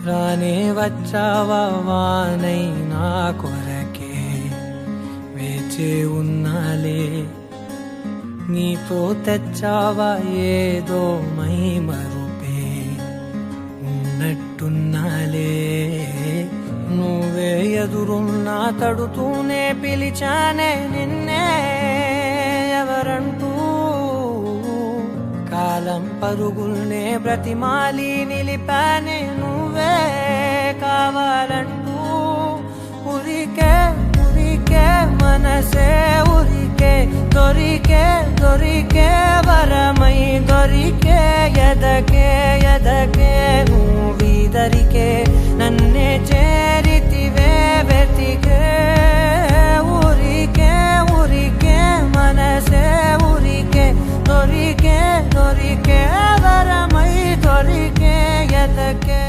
రానే వచ్చావా వానై నా కొరకే వేచే ఉన్నాలే నీతో తెచ్చావా ఏదో మై మరుపే ఉన్నట్టున్నాలే నువ్వే ఎదురున్నా తడుతూనే పిలిచానే నిన్నే ఎవరంటూ కాలం పరుగుల్నే బ్రతిమాలి నిలిపానే నువ్వే కావాలంటూ ఉరికే ఉరికే మనసే ఉరికే దొరికే దొరికే వరమై దొరికే ఎదకే ఎదకే నువ్విదరికే నన్నే చేరితివే వెతికే ఉరికే ఉరికే మనసే ఉరికే దొరికే దొరికే వరమై దొరికే ఎదకే